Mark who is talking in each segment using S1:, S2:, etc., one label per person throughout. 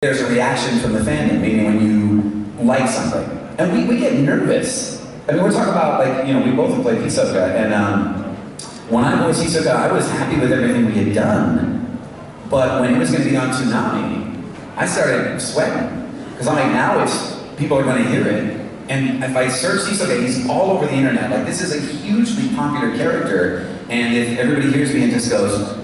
S1: there's a reaction from the fandom, meaning when you like something. And we get nervous. I mean, we're talking about, like, you know, we both have played Hisoka, and when I voiced Hisoka, I was happy with everything we had done. But when it was going to be on Toonami, I started sweating. Because I'm like, now people are going to hear it. And if I search Hisoka, he's all over the internet. Like, this is a hugely popular character, and if everybody hears me and just goes,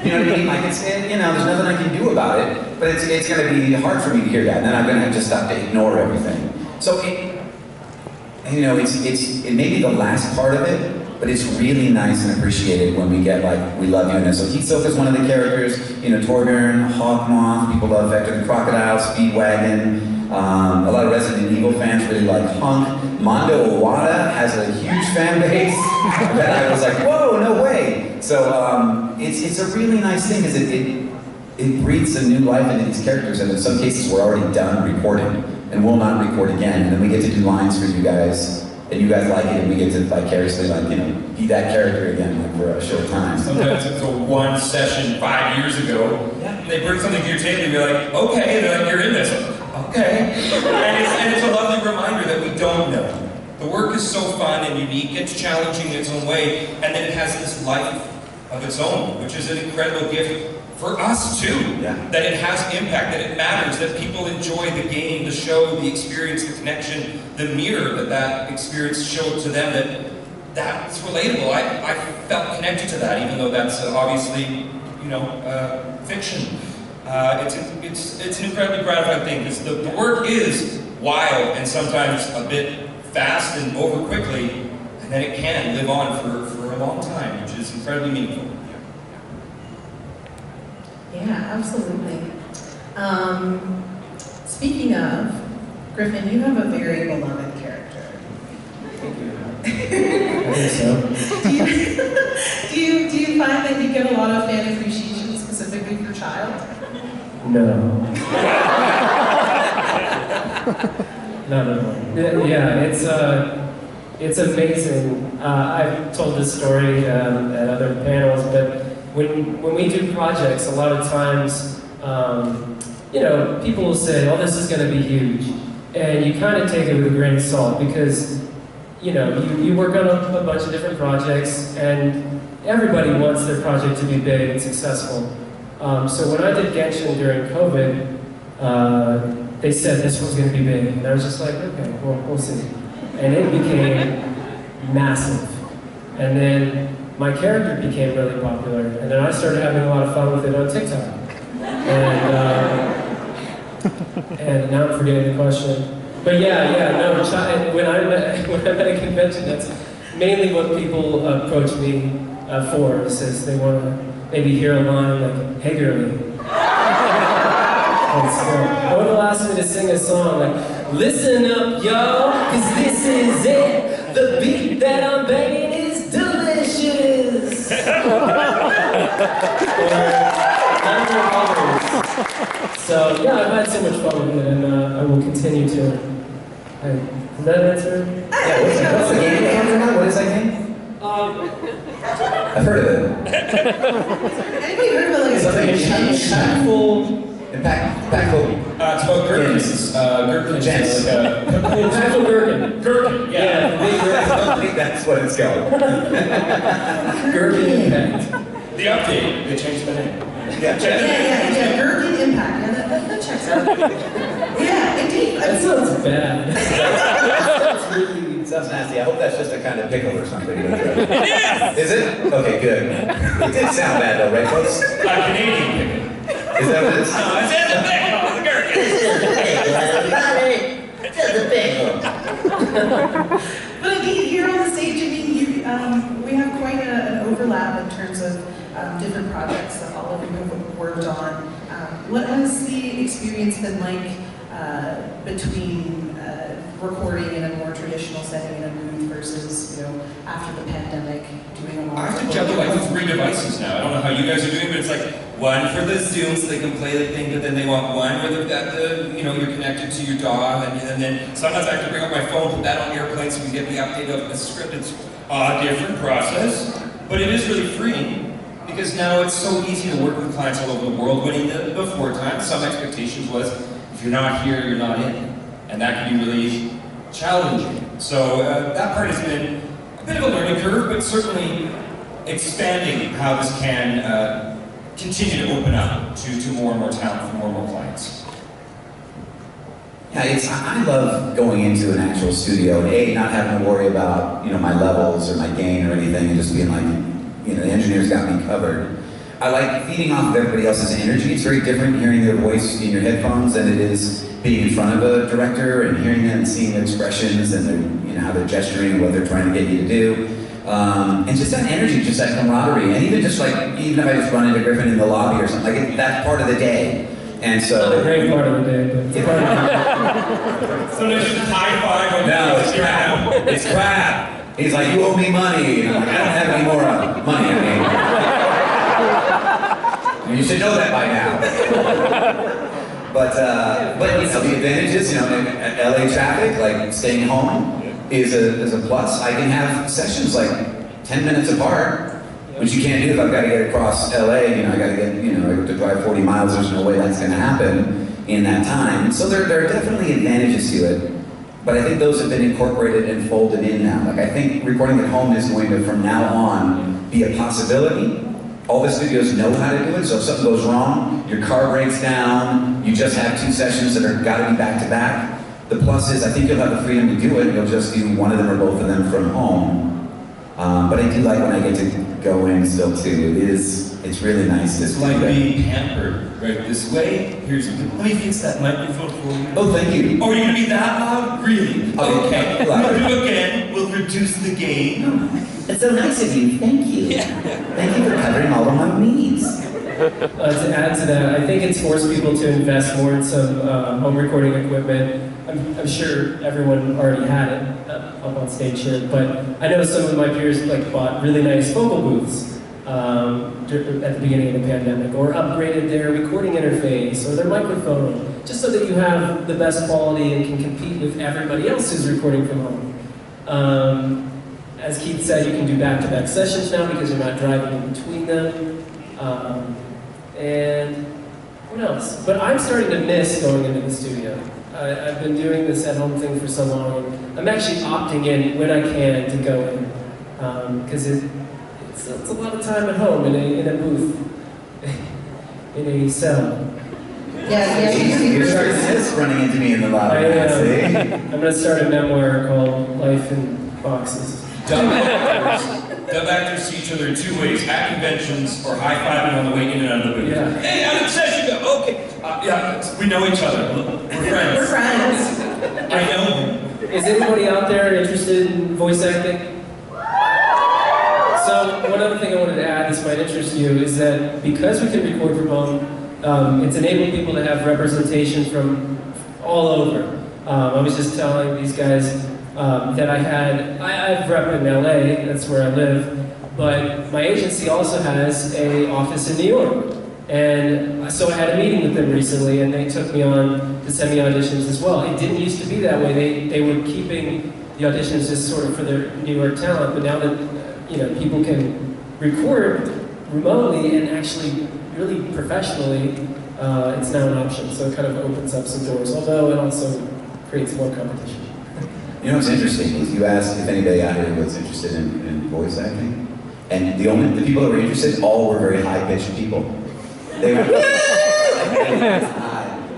S1: you know what I mean? Like, you know, there's nothing I can do about it, but it's going to be hard for me to hear that, and then I'm going to have to stop to ignore everything. So, you know, it may be the last part of it, but it's really nice and appreciated when we get, like, we love you in it. So Hisoka's one of the characters, you know, Torbjorn, Hawkmoth, people love Vector the Crocodile, Speedwagon. A lot of Resident Evil fans really like Hunk. Mondo Owada has a huge fan base that I was like, whoa, no way. So it's a really nice thing because it breathes a new life into these characters, and in some cases we're already done recording and we'll not record again, and then we get to do lines for you guys, and you guys like it, and we get to vicariously, like, you know, be that character again, like, for a short time.
S2: Sometimes it's a one session 5 years ago, and they bring something to your table and you're like, okay, and they're like, you're in this. Okay. And it's a lovely reminder that we don't know. The work is so fun and unique, it's challenging in its own way, and then it has this life of its own, which is an incredible gift for us too.
S1: Yeah.
S2: That it has impact, that it matters, that people enjoy the game, the show, the experience, the connection, the mirror that experience showed to them, that's relatable. I felt connected to that, even though that's obviously, you know, fiction. It's an incredibly gratifying thing, because the work is wild and sometimes a bit fast and over quickly, and then it can live on for a long time, which is incredibly meaningful.
S3: Yeah, absolutely. Speaking of, Griffin, you have a very beloved character.
S4: Thank you. I think so.
S3: do you find that you get a lot of fan appreciation specifically for Child?
S4: No. No. Yeah, it's amazing. I've told this story at other panels, but when we do projects, a lot of times, you know, people will say, "Oh, this is going to be huge," and you kind of take it with a grain of salt, because, you know, you work on a bunch of different projects, and everybody wants their project to be big and successful. So when I did Genshin during COVID, they said this was going to be big, and I was just like, okay, well, we'll see. And it became massive. And then my character became really popular, and then I started having a lot of fun with it on TikTok. And now I'm forgetting the question. But no, when I met at a convention, that's mainly what people approach me for, says they want to maybe hear a line like, "Hey girlie." Or they'll ask me to sing a song like, "Listen up, y'all, cause this is it. The beat that I'm banging is delicious." So yeah, I've had so much fun with it, and I will continue to. Does that answer?
S1: Yeah, what's the game that comes around? What is that game? I've heard of it.
S3: Anybody heard of it?
S1: Something
S4: Impactful.
S1: Impactful.
S2: It's about gherkins. Gherkins.
S1: Gents.
S4: Impactful Gherkin.
S2: Gherkin, yeah.
S4: Big
S1: I think that's what it's called.
S4: Gherkin Impact.
S2: The update, they changed the name.
S1: Yeah,
S3: Yeah, Gherkin Impact. Yeah, that checks out. Yeah, indeed.
S4: That sounds bad.
S1: That's really sounds nasty. I hope that's just a kind of pickle or something. Is it? Okay, good. It did sound bad though, right, folks?
S2: Canadian pickle.
S1: Is that what it is?
S2: No, it's in the pickle, the gherkin.
S1: Just a pickle.
S3: But indeed, here on the stage, I mean, we have quite an overlap in terms of different projects that all of you have worked on. What has the experience been like between recording in a more traditional setting in a booth versus, you know, after the pandemic, doing a lot
S2: I
S3: of
S2: have to juggle like 3 devices now. I don't know how you guys are doing, but it's like one for the Zoom so they can play the thing, but then they want one where they've got the, you know, you're connected to your DAW, and then sometimes I have to bring up my phone, put that on airplane so we get the update of the script. It's a different process, but it is really freeing, because now it's so easy to work with clients all over the world, when in the before time, some expectations was, if you're not here, you're not in. And that can be really challenging. So that part has been a bit of a learning curve, but certainly expanding how this can continue to open up to more and more talent for more and more clients.
S1: Yeah, I love going into an actual studio and not having to worry about, my levels or my gain or anything, and just being like, the engineers got me covered. I like feeding off of everybody else's energy. It's very different hearing their voice in your headphones than it is being in front of a director and hearing them and seeing their expressions and their, how they're gesturing and what they're trying to get you to do. And just that energy, just that camaraderie, and even if I just run into Griffin in the lobby or something, that's part of the day. And so
S4: Not a great part of the day, but it's part of the day.
S2: So there's just high five.
S1: No, it's crap. It's crap. He's like, you owe me money. And I'm like, I don't have any more money. You should know that by now. But the advantages, LA traffic, like staying home is a plus. I can have sessions like 10 minutes apart, which you can't do if I've got to get across LA. I got to get, I have to drive 40 miles. There's no way that's going to happen in that time. So there are definitely advantages to it. But I think those have been incorporated and folded in now. I think recording at home is going to, from now on, be a possibility. All the studios know how to do it, so if something goes wrong, your car breaks down, you just have 2 sessions that are got to be back to back. The plus is, I think you'll have the freedom to do it. You'll just do one of them or both of them from home. But I do like when I get to go in still too. It's really nice.
S2: It's like being pampered right this way. Let me fix that microphone for you.
S1: Oh, thank you.
S2: Oh, you're gonna be that loud? Really? Okay.
S1: Louder.
S2: We'll do again. We'll reduce the gain.
S1: It's so nice of you. Thank you.
S2: Yeah.
S1: Thank you for covering all of my needs.
S4: To add to that, I think it's forced people to invest more in some home recording equipment. I'm sure everyone already had it up on stage here, but I know some of my peers bought really nice vocal booths at the beginning of the pandemic, or upgraded their recording interface or their microphone, just so that you have the best quality and can compete with everybody else who's recording from home. As Keith said, you can do back-to-back sessions now because you're not driving in between them. And what else? But I'm starting to miss going into the studio. I've been doing this at-home thing for so long. I'm actually opting in when I can to go in, because it's a lot of time at home in a booth, in a cell.
S3: Yeah,
S1: You're starting to miss running into me in the lobby.
S4: I'm going to start a memoir called Life in Boxes.
S2: Dub actors see each other in 2 ways: at conventions or high-fiving on the way in and out of the booth.
S4: Yeah.
S2: Hey, out of session, go. Okay. Yeah, we know each other. We're friends.
S3: We're friends.
S2: I know.
S4: Is anybody out there interested in voice acting? So one other thing I wanted to add, this might interest you, is that because we can record from home, it's enabled people to have representation from all over. I was just telling these guys that I've rep in LA, that's where I live, but my agency also has an office in New York. And so I had a meeting with them recently, and they took me on to send me auditions as well. It didn't used to be that way. They were keeping the auditions just sort of for their New York talent, but now that people can record remotely and actually really professionally, it's now an option. So it kind of opens up some doors, although it also creates more competition.
S1: What's interesting is you asked if anybody out here was interested in voice acting, and the people that were interested all were very high-pitched people. They were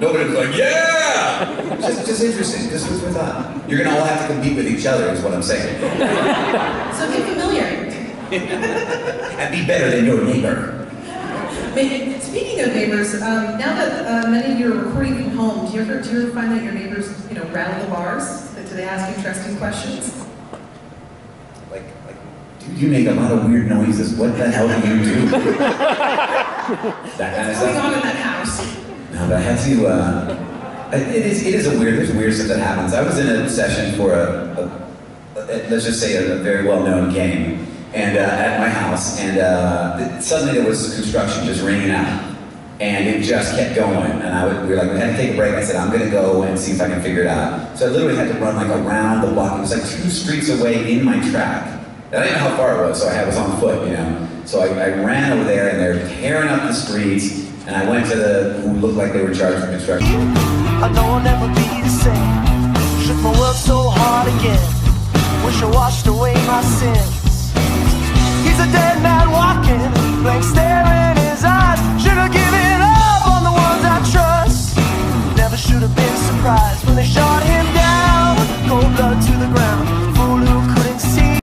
S1: nobody was like, yeah! Just interesting, just food for thought. You're gonna all have to compete with each other is what I'm saying.
S3: So get familiar.
S1: And be better than your neighbor.
S3: Speaking of neighbors, now that many of you are recording from home, do you ever find that your neighbors, rattle the bars? Do they ask interesting questions?
S1: Dude, you make a lot of weird noises. What the hell do you do? That kind of
S3: What's going
S1: stuff.
S3: on in that house?
S1: No, but I had to. It is there's weird stuff that happens. I was in a session for let's just say a very well-known game, and at my house, and suddenly there was construction just ringing out, and it just kept going, and we had to take a break. I said, I'm gonna go and see if I can figure it out. So I literally had to run around the block. It was 2 streets away in my track. And I didn't know how far it was, so I was on foot, So I ran over there, and they're tearing up the streets, and I went to the, who looked like they were charged with construction.
S5: I know I'll never be the same. Shook my world so hard again. Wish I washed away my sins. He's a dead man walking, blank stare in his eyes. Should have given up on the ones I trust. Never should have been surprised when they shot him down. Cold blood to the ground.